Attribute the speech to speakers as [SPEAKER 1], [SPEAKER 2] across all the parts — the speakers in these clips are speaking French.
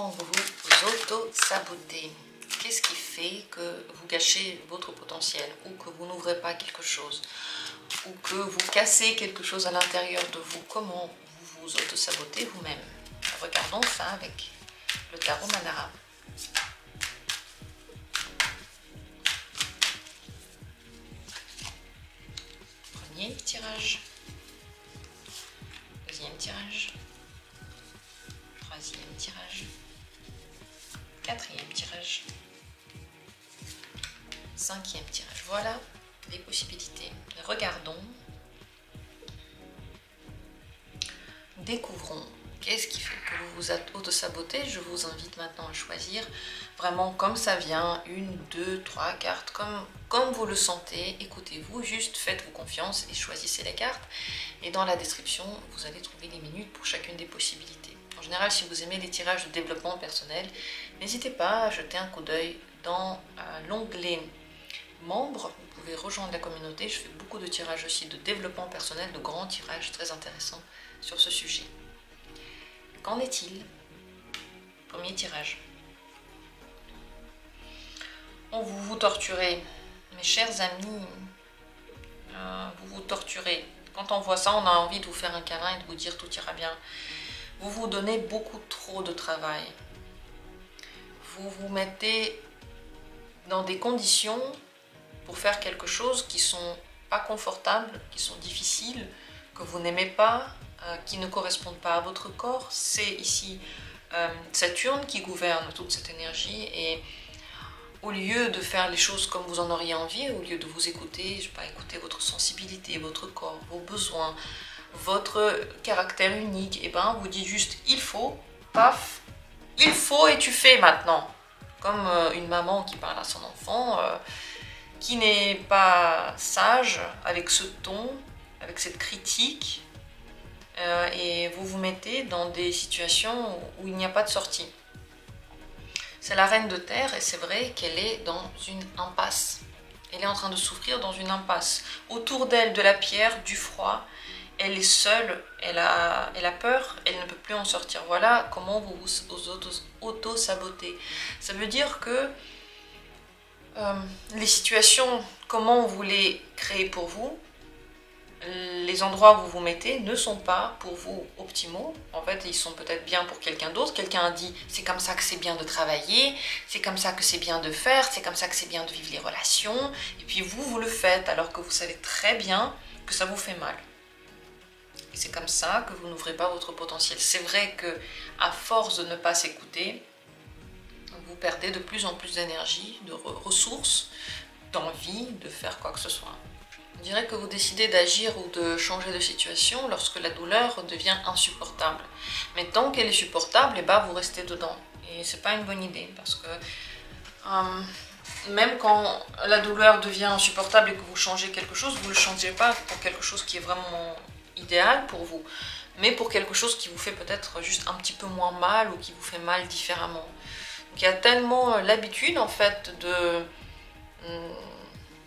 [SPEAKER 1] comment vous vous auto-sabotez? Qu'est-ce qui fait que vous gâchez votre potentiel ou que vous n'ouvrez pas quelque chose ou que vous cassez quelque chose à l'intérieur de vous? Comment vous vous auto-sabotez vous-même? Regardons ça avec le tarot Manara. Premier tirage, deuxième tirage, troisième tirage, quatrième tirage, cinquième tirage. Voilà les possibilités. Regardons, découvrons. Qu'est-ce qui fait que vous vous auto-sabotez? Je vous invite maintenant à choisir vraiment comme ça vient, une, deux, trois cartes, comme vous le sentez. Écoutez-vous, juste faites-vous confiance et choisissez les cartes. Et dans la description, vous allez trouver les minutes pour chacune des possibilités. En général, si vous aimez les tirages de développement personnel, n'hésitez pas à jeter un coup d'œil dans l'onglet membres. Vous pouvez rejoindre la communauté. Je fais beaucoup de tirages aussi de développement personnel, de grands tirages très intéressants sur ce sujet. Qu'en est-il? Premier tirage. Oh, vous vous torturez, mes chers amis. Vous vous torturez. Quand on voit ça, on a envie de vous faire un câlin et de vous dire tout ira bien. Vous vous donnez beaucoup trop de travail. Vous vous mettez dans des conditions pour faire quelque chose qui sont pas confortables, qui sont difficiles, que vous n'aimez pas, qui ne correspondent pas à votre corps. C'est ici Saturne qui gouverne toute cette énergie et au lieu de faire les choses comme vous en auriez envie, au lieu de vous écouter, je sais pas, écouter votre sensibilité, votre corps, vos besoins, votre caractère unique, et ben vous dites juste il faut, paf, il faut et tu fais maintenant. Comme une maman qui parle à son enfant, qui n'est pas sage avec ce ton, avec cette critique, et vous vous mettez dans des situations où il n'y a pas de sortie. C'est la reine de terre et c'est vrai qu'elle est dans une impasse. Elle est en train de souffrir dans une impasse. Autour d'elle, de la pierre, du froid, elle est seule, elle a peur, elle ne peut plus en sortir. Voilà comment vous vous auto-sabotez. Ça veut dire que les situations, comment vous les créez pour vous, les endroits où vous vous mettez ne sont pas pour vous optimaux. En fait, ils sont peut-être bien pour quelqu'un d'autre. Quelqu'un a dit c'est comme ça que c'est bien de travailler, c'est comme ça que c'est bien de faire, c'est comme ça que c'est bien de vivre les relations. Et puis vous le faites alors que vous savez très bien que ça vous fait mal. Et c'est comme ça que vous n'ouvrez pas votre potentiel. C'est vrai que à force de ne pas s'écouter, vous perdez de plus en plus d'énergie, de ressources, d'envie de faire quoi que ce soit. On dirait que vous décidez d'agir ou de changer de situation lorsque la douleur devient insupportable. Mais tant qu'elle est supportable, et bah vous restez dedans. Et c'est pas une bonne idée parce que même quand la douleur devient insupportable et que vous changez quelque chose, vous ne le changez pas pour quelque chose qui est vraiment idéal pour vous, mais pour quelque chose qui vous fait peut-être juste un petit peu moins mal ou qui vous fait mal différemment. Donc il y a tellement l'habitude en fait de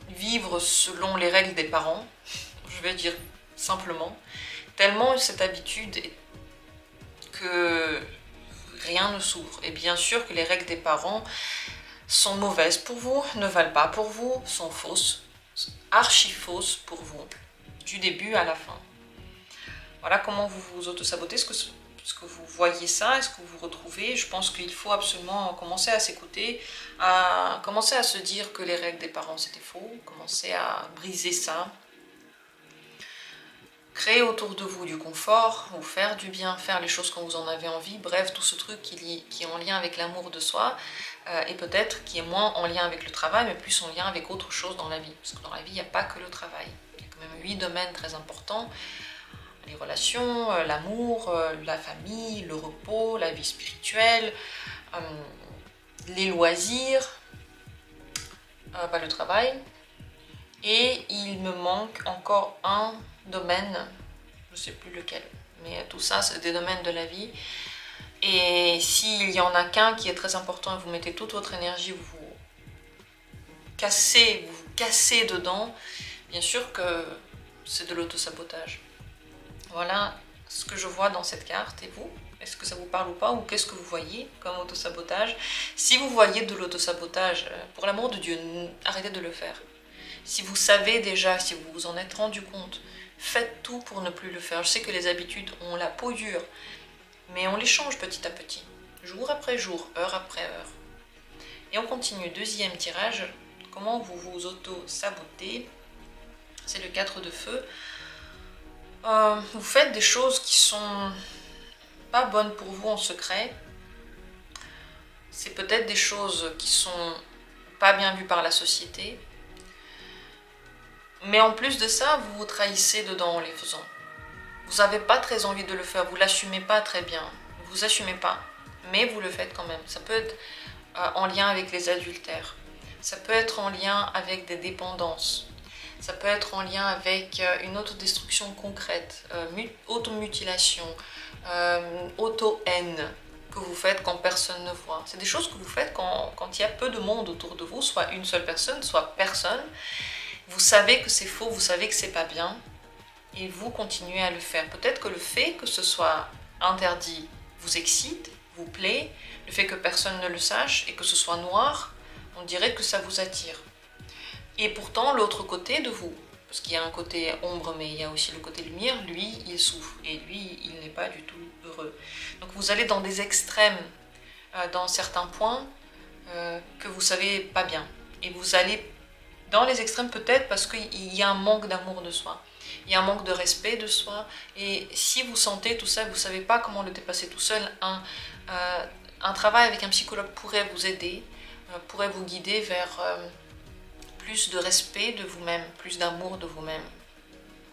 [SPEAKER 1] vivre selon les règles des parents, je vais dire simplement, tellement cette habitude que rien ne s'ouvre. Et bien sûr que les règles des parents sont mauvaises pour vous, ne valent pas pour vous, sont fausses, archi fausses pour vous, du début à la fin. Voilà comment vous vous auto-sabotez. Est-ce que vous voyez ça? Est-ce que vous vous retrouvez? Je pense qu'il faut absolument commencer à s'écouter, à commencer à se dire que les règles des parents c'était faux, commencer à briser ça, créer autour de vous du confort, vous faire du bien, faire les choses quand vous en avez envie, bref, tout ce truc qui est en lien avec l'amour de soi et peut-être qui est moins en lien avec le travail, mais plus en lien avec autre chose dans la vie. Parce que dans la vie, il n'y a pas que le travail, il y a quand même 8 domaines très importants. Les relations, l'amour, la famille, le repos, la vie spirituelle, les loisirs, le travail. Et il me manque encore un domaine, je ne sais plus lequel, mais tout ça c'est des domaines de la vie. Et s'il y en a qu'un qui est très important et vous mettez toute votre énergie, vous vous cassez dedans, bien sûr que c'est de l'auto-sabotage. Voilà ce que je vois dans cette carte. Et vous, Est-ce que ça vous parle ou pas? Ou qu'est-ce que vous voyez comme autosabotage? Si vous voyez de l'autosabotage, pour l'amour de Dieu, arrêtez de le faire. Si vous savez déjà, si vous vous en êtes rendu compte, faites tout pour ne plus le faire. Je sais que les habitudes ont la peau dure, mais on les change petit à petit, jour après jour, heure après heure. Et on continue, deuxième tirage, comment vous vous auto-sabotez? C'est le 4 de feu. Vous faites des choses qui sont pas bonnes pour vous en secret. C'est peut-être des choses qui sont pas bien vues par la société. Mais en plus de ça, vous vous trahissez dedans en les faisant. Vous n'avez pas très envie de le faire, vous l'assumez pas très bien. Vous assumez pas, mais vous le faites quand même. Ça peut être en lien avec les adultères. Ça peut être en lien avec des dépendances. Ça peut être en lien avec une autodestruction concrète, automutilation, auto-haine que vous faites quand personne ne voit. C'est des choses que vous faites quand il y a peu de monde autour de vous, soit une seule personne, soit personne. Vous savez que c'est faux, vous savez que c'est pas bien, et vous continuez à le faire. Peut-être que le fait que ce soit interdit vous excite, vous plaît, le fait que personne ne le sache et que ce soit noir, on dirait que ça vous attire. Et pourtant, l'autre côté de vous, parce qu'il y a un côté ombre, mais il y a aussi le côté lumière, lui, il souffre, et lui, il n'est pas du tout heureux. Donc vous allez dans des extrêmes, dans certains points, que vous savez pas bien. Et vous allez dans les extrêmes peut-être parce qu'il y a un manque d'amour de soi. Il y a un manque de respect de soi. Et si vous sentez tout ça, vous ne savez pas comment le dépasser tout seul, un travail avec un psychologue pourrait vous aider, pourrait vous guider vers plus de respect de vous-même, plus d'amour de vous-même.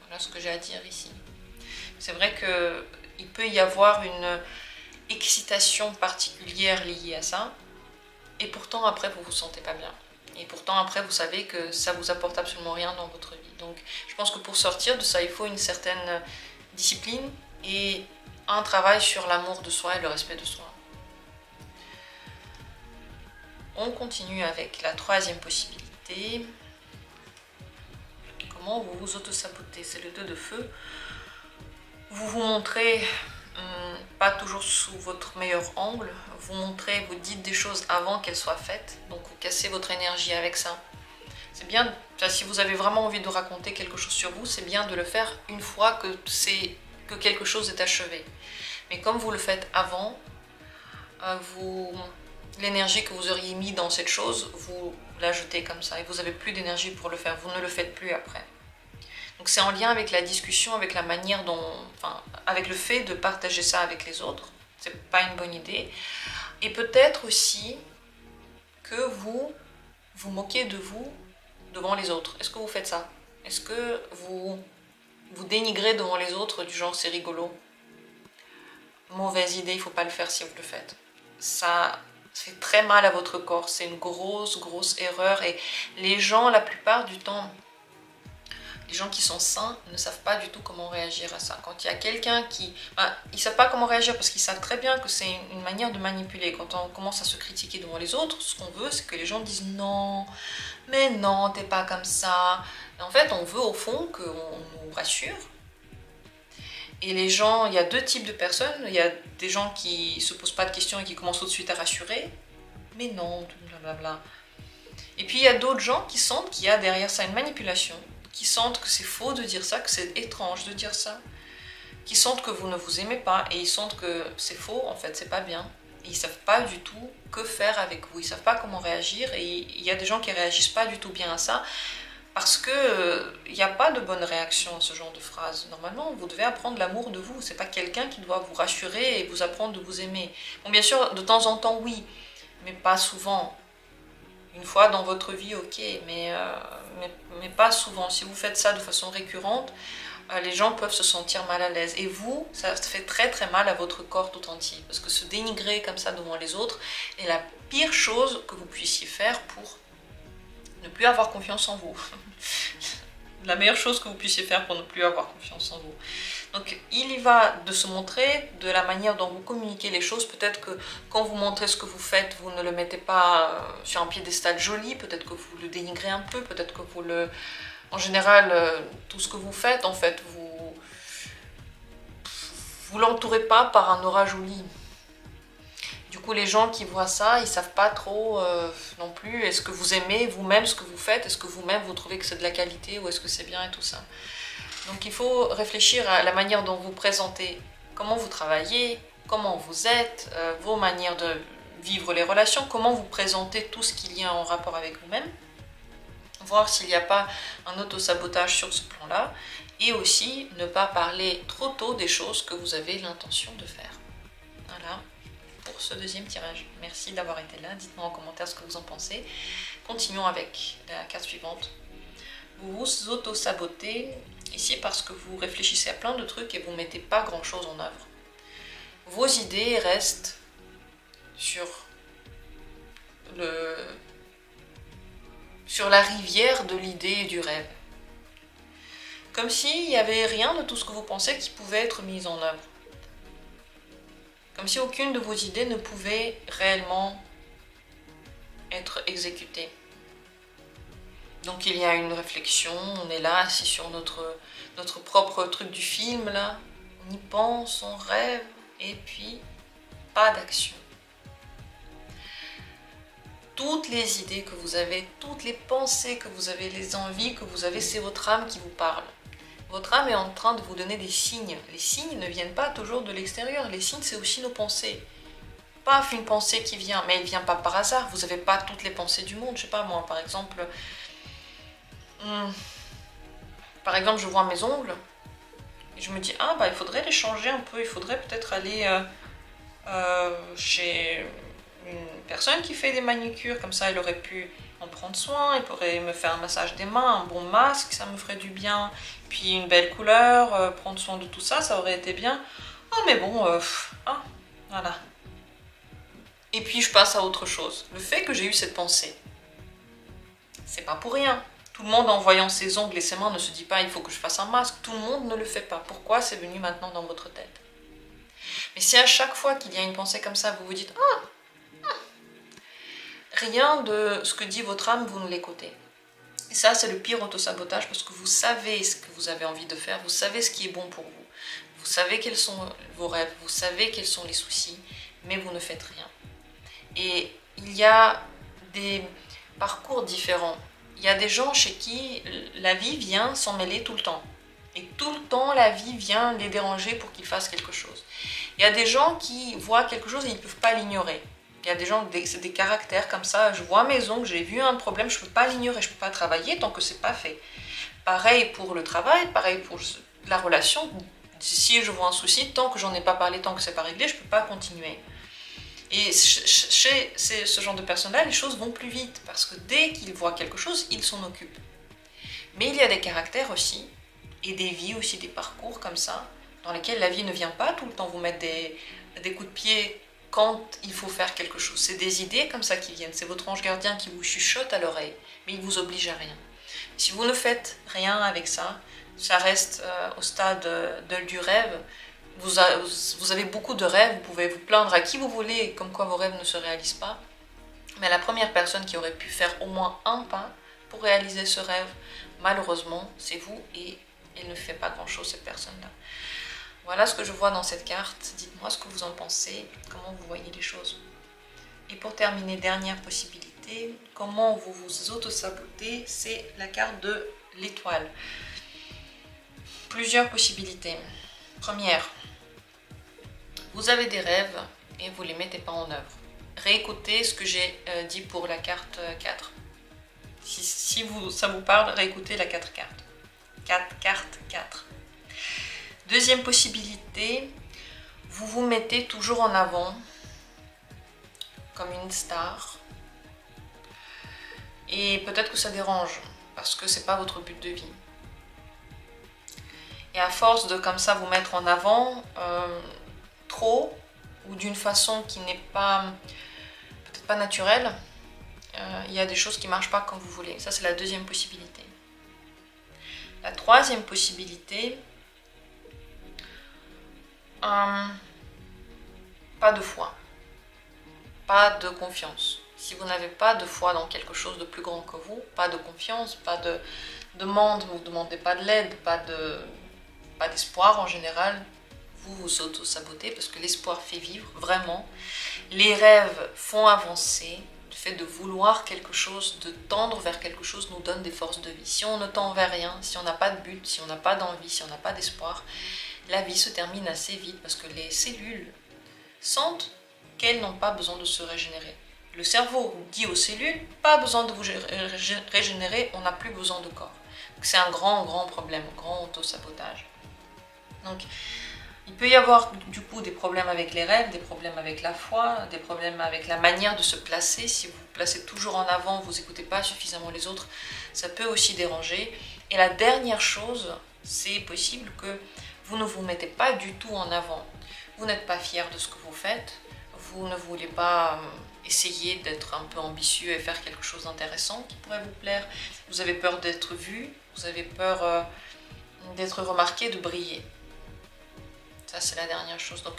[SPEAKER 1] Voilà ce que j'ai à dire ici. C'est vrai qu'il peut y avoir une excitation particulière liée à ça, et pourtant après vous vous sentez pas bien. Et pourtant après vous savez que ça vous apporte absolument rien dans votre vie. Donc je pense que pour sortir de ça, il faut une certaine discipline et un travail sur l'amour de soi et le respect de soi. On continue avec la troisième possibilité. Comment vous vous auto-sabotez? C'est le 2 de feu. Vous vous montrez pas toujours sous votre meilleur angle, vous dites des choses avant qu'elles soient faites, donc vous cassez votre énergie avec ça. C'est bien, si vous avez vraiment envie de raconter quelque chose sur vous, c'est bien de le faire une fois que quelque chose est achevé. Mais comme vous le faites avant, l'énergie que vous auriez mis dans cette chose, vous la jetez comme ça, et vous n'avez plus d'énergie pour le faire, vous ne le faites plus après. Donc c'est en lien avec la discussion, avec la manière dont, avec le fait de partager ça avec les autres. C'est pas une bonne idée. Et peut-être aussi que vous vous moquez de vous devant les autres. Est-ce que vous faites ça? Est-ce que vous dénigrez devant les autres du genre c'est rigolo? Mauvaise idée, il ne faut pas le faire si vous le faites. Ça fait très mal à votre corps, c'est une grosse erreur. Et les gens, la plupart du temps, les gens qui sont sains ne savent pas du tout comment réagir à ça. Quand il y a quelqu'un qui... ils ne savent pas comment réagir parce qu'ils savent très bien que c'est une manière de manipuler. Quand on commence à se critiquer devant les autres, ce qu'on veut, c'est que les gens disent non, mais non, t'es pas comme ça. Et en fait, on veut au fond qu'on nous rassure. Et les gens, il y a deux types de personnes. Il y a des gens qui ne se posent pas de questions et qui commencent tout de suite à rassurer. Mais non, blablabla. Et puis il y a d'autres gens qui sentent qu'il y a derrière ça une manipulation, qui sentent que c'est faux de dire ça, que c'est étrange de dire ça, qui sentent que vous ne vous aimez pas et ils sentent que c'est faux, en fait, c'est pas bien. Et ils savent pas du tout que faire avec vous, ils savent pas comment réagir et il y a des gens qui réagissent pas du tout bien à ça parce que il n'y a pas de bonne réaction à ce genre de phrase. Normalement, vous devez apprendre l'amour de vous, c'est pas quelqu'un qui doit vous rassurer et vous apprendre de vous aimer. Bon, bien sûr, de temps en temps, oui, mais pas souvent. Une fois dans votre vie, ok, mais pas souvent. Si vous faites ça de façon récurrente, les gens peuvent se sentir mal à l'aise. Et vous, ça fait très mal à votre corps tout entier. Parce que se dénigrer comme ça devant les autres est la pire chose que vous puissiez faire pour ne plus avoir confiance en vous. La meilleure chose que vous puissiez faire pour ne plus avoir confiance en vous. Donc il y va de se montrer, de la manière dont vous communiquez les choses. Peut-être que quand vous montrez ce que vous faites, vous ne le mettez pas sur un piédestal joli, peut-être que vous le dénigrez un peu, peut-être que vous le... En général, tout ce que vous faites, en fait, vous vous l'entourez pas par un aura joli. Du coup, les gens qui voient ça, ils savent pas trop non plus. Est-ce que vous aimez vous-même ce que vous faites? Est-ce que vous-même vous trouvez que c'est de la qualité ou est-ce que c'est bien et tout ça? Donc il faut réfléchir à la manière dont vous présentez, comment vous travaillez, comment vous êtes, vos manières de vivre les relations, comment vous présentez tout ce qu'il y a en rapport avec vous-même, voir s'il n'y a pas un auto-sabotage sur ce plan-là, et aussi ne pas parler trop tôt des choses que vous avez l'intention de faire. Voilà pour ce deuxième tirage. Merci d'avoir été là, dites-moi en commentaire ce que vous en pensez. Continuons avec la carte suivante. Vous vous auto-sabotez ici parce que vous réfléchissez à plein de trucs et vous ne mettez pas grand-chose en œuvre. Vos idées restent sur la rivière de l'idée et du rêve. Comme s'il n'y avait rien de tout ce que vous pensez qui pouvait être mis en œuvre. Comme si aucune de vos idées ne pouvait réellement être exécutée. Donc il y a une réflexion, on est là, assis sur notre propre truc du film, là. On y pense, on rêve, et puis pas d'action. Toutes les idées que vous avez, toutes les pensées que vous avez, les envies que vous avez, c'est votre âme qui vous parle. Votre âme est en train de vous donner des signes. Les signes ne viennent pas toujours de l'extérieur. Les signes, c'est aussi nos pensées. Paf, une pensée qui vient, mais elle ne vient pas par hasard. Vous n'avez pas toutes les pensées du monde. Je sais pas, moi, par exemple, je vois mes ongles et je me dis, ah, bah, il faudrait les changer un peu. Il faudrait peut-être aller chez une personne qui fait des manicures. Comme ça, elle aurait pu en prendre soin. Elle pourrait me faire un massage des mains, un bon masque, ça me ferait du bien. Puis une belle couleur, prendre soin de tout ça, ça aurait été bien. Oh mais bon, voilà. Et puis je passe à autre chose. Le fait que j'ai eu cette pensée, c'est pas pour rien. Tout le monde en voyant ses ongles et ses mains ne se dit pas il faut que je fasse un masque. Tout le monde ne le fait pas. Pourquoi c'est venu maintenant dans votre tête? Mais si à chaque fois qu'il y a une pensée comme ça, vous vous dites rien de ce que dit votre âme, vous ne l'écoutez. Et ça, c'est le pire autosabotage parce que vous savez ce que vous avez envie de faire, vous savez ce qui est bon pour vous, vous savez quels sont vos rêves, vous savez quels sont les soucis, mais vous ne faites rien. Et il y a des parcours différents. Il y a des gens chez qui la vie vient s'en mêler tout le temps. Et tout le temps, la vie vient les déranger pour qu'ils fassent quelque chose. Il y a des gens qui voient quelque chose et ils ne peuvent pas l'ignorer. Il y a des gens, c'est des caractères comme ça, je vois mes ongles, j'ai vu un problème, je ne peux pas l'ignorer, je ne peux pas travailler tant que ce n'est pas fait. Pareil pour le travail, pareil pour la relation, si je vois un souci, tant que j'en ai pas parlé, tant que ce n'est pas réglé, je ne peux pas continuer. Et chez ce genre de personnes-là, les choses vont plus vite, parce que dès qu'ils voient quelque chose, ils s'en occupent. Mais il y a des caractères aussi, et des vies aussi, des parcours comme ça, dans lesquels la vie ne vient pas tout le temps vous mettre des coups de pied quand il faut faire quelque chose. C'est des idées comme ça qui viennent, c'est votre ange gardien qui vous chuchote à l'oreille, mais il ne vous oblige à rien. Si vous ne faites rien avec ça, ça reste au stade du rêve. Vous avez beaucoup de rêves, vous pouvez vous plaindre à qui vous voulez, comme quoi vos rêves ne se réalisent pas. Mais la première personne qui aurait pu faire au moins un pas pour réaliser ce rêve, malheureusement, c'est vous, et elle ne fait pas grand-chose, cette personne-là. Voilà ce que je vois dans cette carte. Dites-moi ce que vous en pensez, comment vous voyez les choses. Et pour terminer, dernière possibilité, comment vous vous auto-sabotez, c'est la carte de l'étoile. Plusieurs possibilités. Première, vous avez des rêves et vous ne les mettez pas en œuvre. Réécoutez ce que j'ai dit pour la carte 4. Si ça vous parle, réécoutez la 4 cartes. 4. Deuxième possibilité, vous vous mettez toujours en avant comme une star. Et peut-être que ça dérange, parce que ce n'est pas votre but de vie. Et à force de comme ça vous mettre en avant, trop, ou d'une façon qui n'est pas, peut-être pas naturelle, il y a des choses qui ne marchent pas comme vous voulez. Ça, c'est la deuxième possibilité. La troisième possibilité, pas de foi, pas de confiance. Si vous n'avez pas de foi dans quelque chose de plus grand que vous, pas de confiance, pas de demande, vous ne demandez pas de l'aide, pas d'espoir en général, vous vous auto-sabotez parce que l'espoir fait vivre, vraiment. Les rêves font avancer. Le fait de vouloir quelque chose, de tendre vers quelque chose nous donne des forces de vie. Si on ne tend vers rien, si on n'a pas de but, si on n'a pas d'envie, si on n'a pas d'espoir, la vie se termine assez vite parce que les cellules sentent qu'elles n'ont pas besoin de se régénérer. Le cerveau dit aux cellules, pas besoin de vous régénérer, on n'a plus besoin de corps. C'est un grand problème, grand auto-sabotage. Donc, il peut y avoir du coup des problèmes avec les rêves, des problèmes avec la foi, des problèmes avec la manière de se placer. Si vous vous placez toujours en avant, vous n'écoutez pas suffisamment les autres, ça peut aussi déranger. Et la dernière chose, c'est possible que vous ne vous mettez pas du tout en avant. Vous n'êtes pas fier de ce que vous faites, vous ne voulez pas essayer d'être un peu ambitieux et faire quelque chose d'intéressant qui pourrait vous plaire. Vous avez peur d'être vu, vous avez peur d'être remarqué, de briller. Ça, c'est la dernière chose. Donc,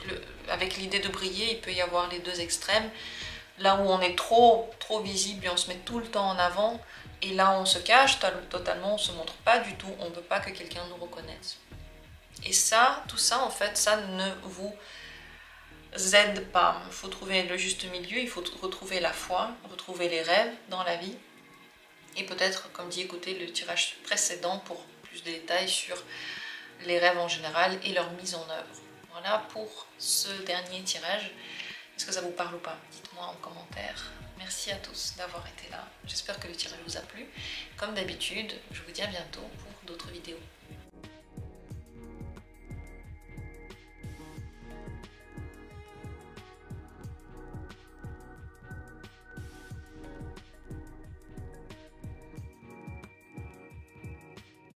[SPEAKER 1] avec l'idée de briller, il peut y avoir les deux extrêmes. Là où on est trop visible et on se met tout le temps en avant, et là on se cache totalement, on ne se montre pas du tout, on ne veut pas que quelqu'un nous reconnaisse. Et ça, tout ça, en fait, ça ne vous aide pas. Il faut trouver le juste milieu, il faut retrouver la foi, retrouver les rêves dans la vie. Et peut-être, comme dit, écouter le tirage précédent pour plus de détails sur les rêves en général et leur mise en œuvre. Voilà pour ce dernier tirage. Est-ce que ça vous parle ou pas? Dites-moi en commentaire. Merci à tous d'avoir été là. J'espère que le tirage vous a plu. Comme d'habitude, je vous dis à bientôt pour d'autres vidéos.